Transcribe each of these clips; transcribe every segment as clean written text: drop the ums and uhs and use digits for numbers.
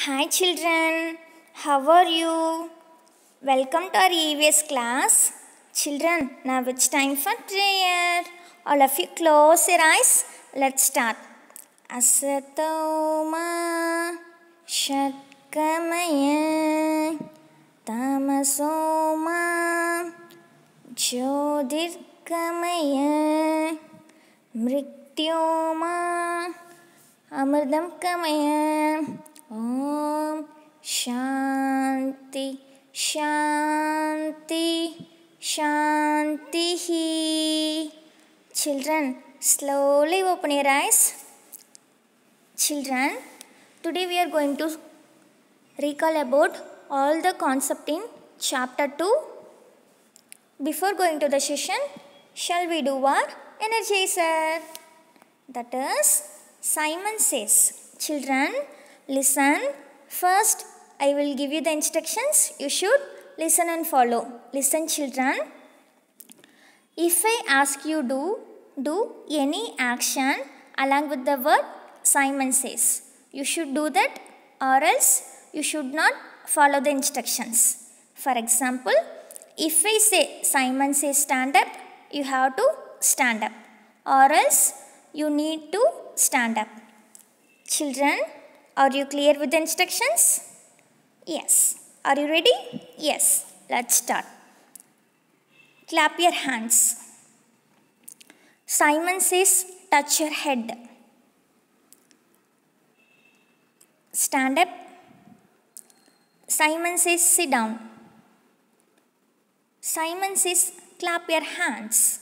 Hi children, how are you? Welcome to our EVS class. Children, now it's time for prayer. All of you close your eyes. Let's start. Asatoma Shatkamaya Tamasoma Jyotirkamaya Mrityoma Amardam Kamaya Om Shanti Shanti Shanti. Children, slowly open your eyes. Children, today we are going to recall about all the concept in chapter 2. Before going to the session, shall we do our energizer? That is, Simon says. Children, listen. First, I will give you the instructions. You should listen and follow. Listen, children. If I ask you to do any action along with the word Simon says, you should do that, or else you should not follow the instructions. For example, if I say Simon says stand up, you have to stand up, or else you need to stand up. Children, are you clear with the instructions? Yes. Are you ready? Yes. Let's start. Clap your hands. Simon says touch your head. Stand up. Simon says sit down. Simon says clap your hands.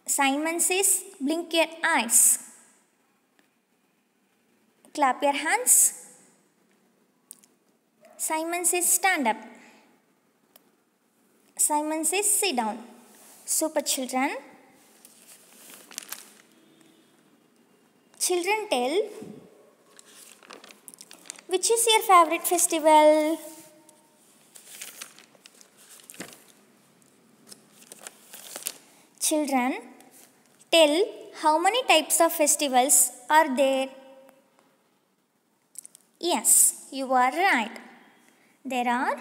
Simon says blink your eyes. Clap your hands. Simon says stand up. Simon says sit down. Super, children. Children, tell, which is your favorite festival? Children, tell how many types of festivals are there? Yes, you are right. There are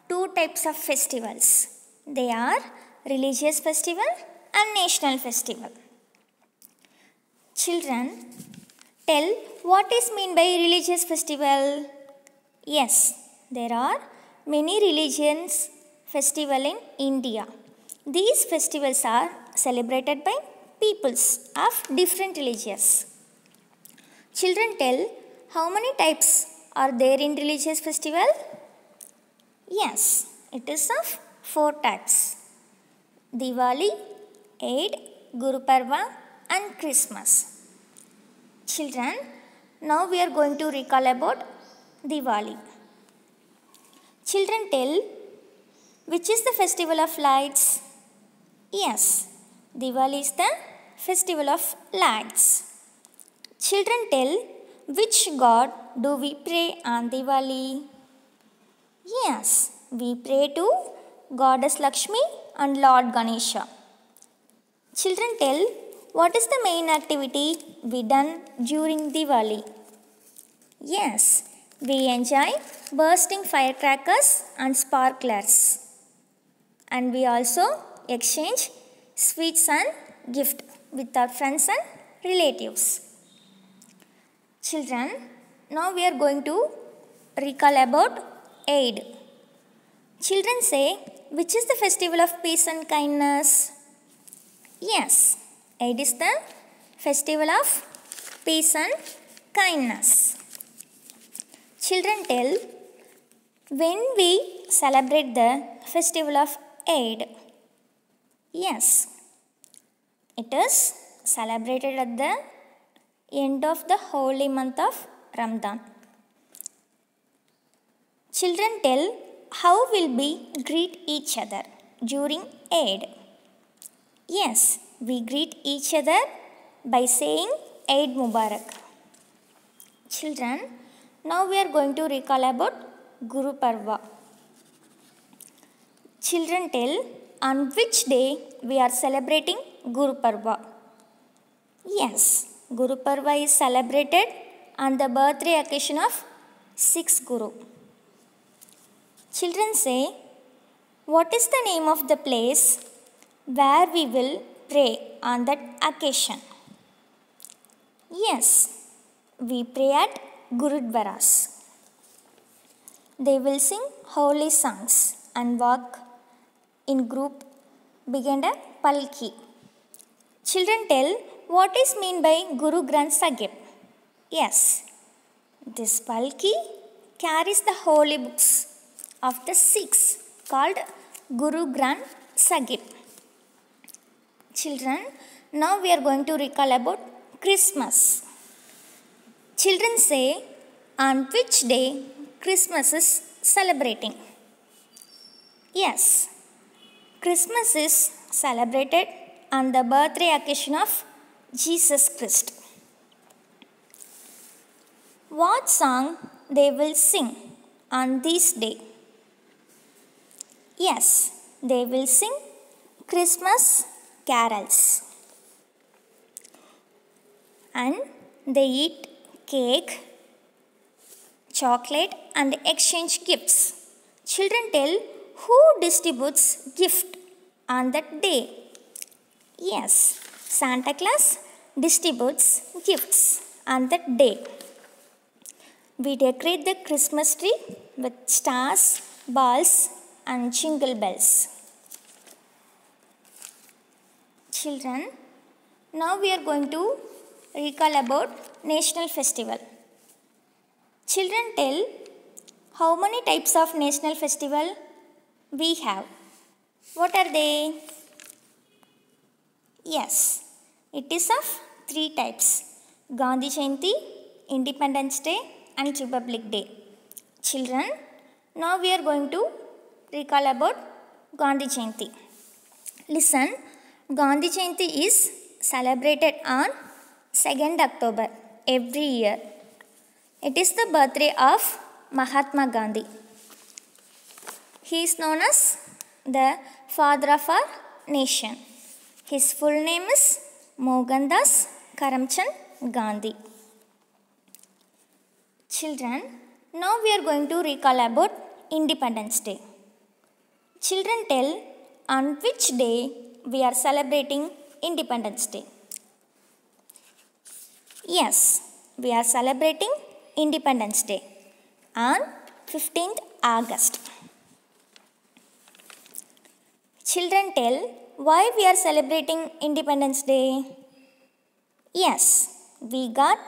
two types of festivals. They are religious festival and national festival. Children, tell what is meant by religious festival? Yes, there are many religions festival in India. These festivals are celebrated by peoples of different religions. Children, tell how many types are there in religious festival? Yes, it is of 4 types. Diwali, Eid, Guru Parva and Christmas. Children, now we are going to recall about Diwali. Children, tell, which is the festival of lights? Yes, Diwali is the festival of lights. Children, tell, which god do we pray on Diwali? Yes, we pray to Goddess Lakshmi and Lord Ganesha. Children, tell, what is the main activity we done during Diwali? Yes, we enjoy bursting firecrackers and sparklers. And we also exchange sweets and gift with our friends and relatives. Children, now we are going to recall about Eid. Children, say, which is the festival of peace and kindness? Yes, Eid is the festival of peace and kindness. Children, tell, when we celebrate the festival of Eid? Yes, it is celebrated at the end of the holy month of Ramadan. Children, tell, how will we greet each other during Eid? Yes, we greet each other by saying Eid Mubarak. Children, now we are going to recall about Guru Parva. Children, tell, on which day we are celebrating Guru Parva? Yes, Guru Parva is celebrated on the birthday occasion of sixth Guru. Children say, what is the name of the place where we will pray on that occasion? Yes, we pray at Gurudwaras. They will sing holy songs and walk in group behind a palki. Children tell, what is mean by Guru Granth Sahib? Yes, this palki carries the holy books of the Sikhs called Guru Granth Sahib. Children, now we are going to recall about Christmas. Children say, on which day Christmas is celebrating? Yes, Christmas is celebrated on the birthday occasion of Jesus Christ. What song they will sing on this day? Yes, they will sing Christmas carols. And they eat cake, chocolate and exchange gifts. Children tell, who distributes gift on that day? Yes, Santa Claus distributes gifts on that day. We decorate the Christmas tree with stars, balls and jingle bells. Children, now we are going to recall about national festival. Children tell, how many types of national festival we have? What are they? Yes, it is of 3 types: Gandhi Jayanti, Independence Day and Republic Day. Children, now we are going to recall about Gandhi Jayanti. Listen, Gandhi Jayanti is celebrated on 2nd October every year. It is the birthday of Mahatma Gandhi. He is known as the father of our nation. His full name is Mohandas Karamchand Gandhi. Children, now we are going to recall about Independence Day. Children tell, on which day we are celebrating Independence Day? Yes, we are celebrating Independence Day on 15th August. Children tell, why we are celebrating Independence Day? Yes, we got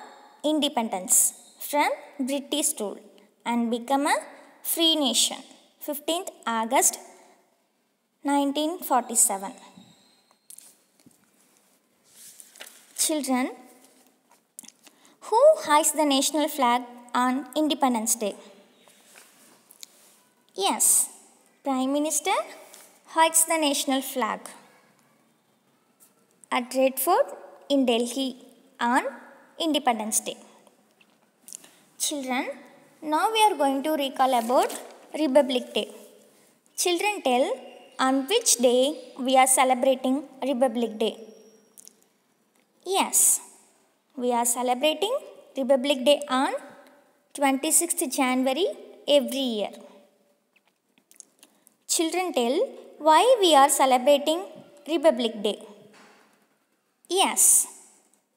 independence from British rule and become a free nation 15th August 1947. Children, who hoists the national flag on Independence Day? Yes, Prime Minister hoists the national flag at Red Fort in Delhi on Independence Day. Children, now we are going to recall about Republic Day. Children tell, on which day we are celebrating Republic Day? Yes, we are celebrating Republic Day on 26th January every year. Children tell, why we are celebrating Republic Day? Yes,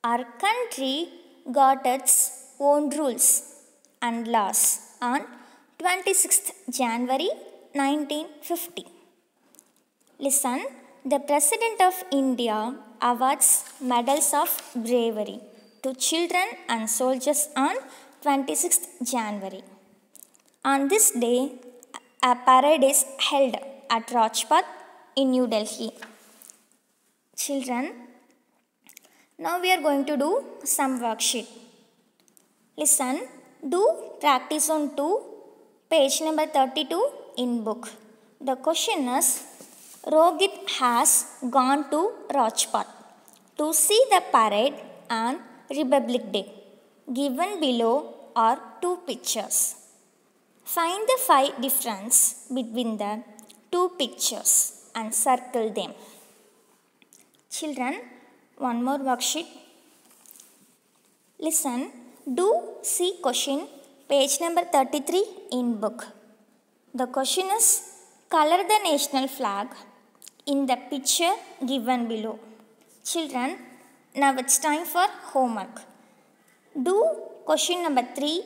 our country got its own rules and laws on 26th January 1950. Listen, the President of India awards medals of bravery to children and soldiers on 26th January. On this day, a parade is held at Rajpath in New Delhi. Children, now we are going to do some worksheet. Listen, do practice on 2, page number 32 in book. The question is, Rohit has gone to Rajpath to see the parade on Republic Day. Given below are 2 pictures. Find the 5 difference between the 2 pictures and circle them. Children, one more worksheet. Listen, do see question Page number 33 in book. The question is, color the national flag in the picture given below. Children, now it's time for homework. Do question number 3,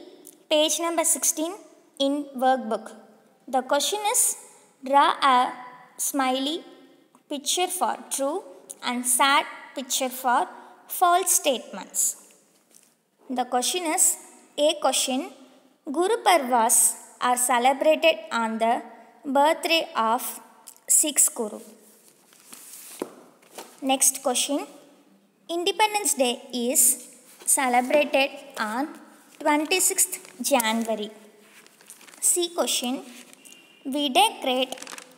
page number 16 in workbook. The question is, draw a smiley picture for true and sad picture for false statements. The question is, A question, Guru Parvas are celebrated on the birthday of 6th Guru. Next question, Independence Day is celebrated on 26th January. C question, we decorate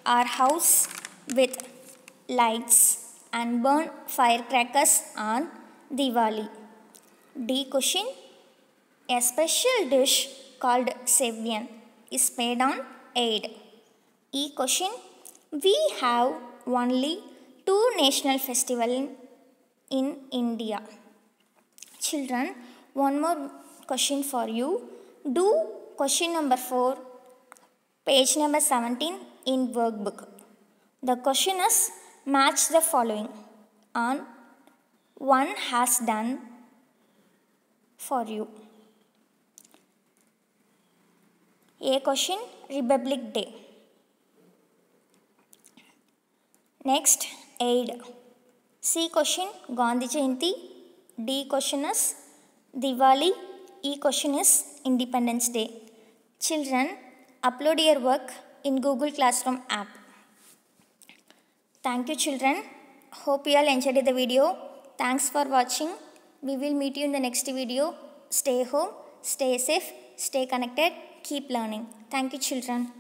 our house with lights and burn firecrackers on Diwali. D question, a special dish called Sevian is made on Eid. E question, we have only 2 national festivals in India. Children, one more question for you. Do question number 4, page number 17 in workbook. The question is, match the following on one has done for you. A question, Republic Day. Next, Eid. C question, Gandhi Jayanti. D question is Diwali. E question is Independence Day. Children, upload your work in Google Classroom app. Thank you, children. Hope you all enjoyed the video. Thanks for watching. We will meet you in the next video. Stay home, stay safe, stay connected, keep learning. Thank you, children.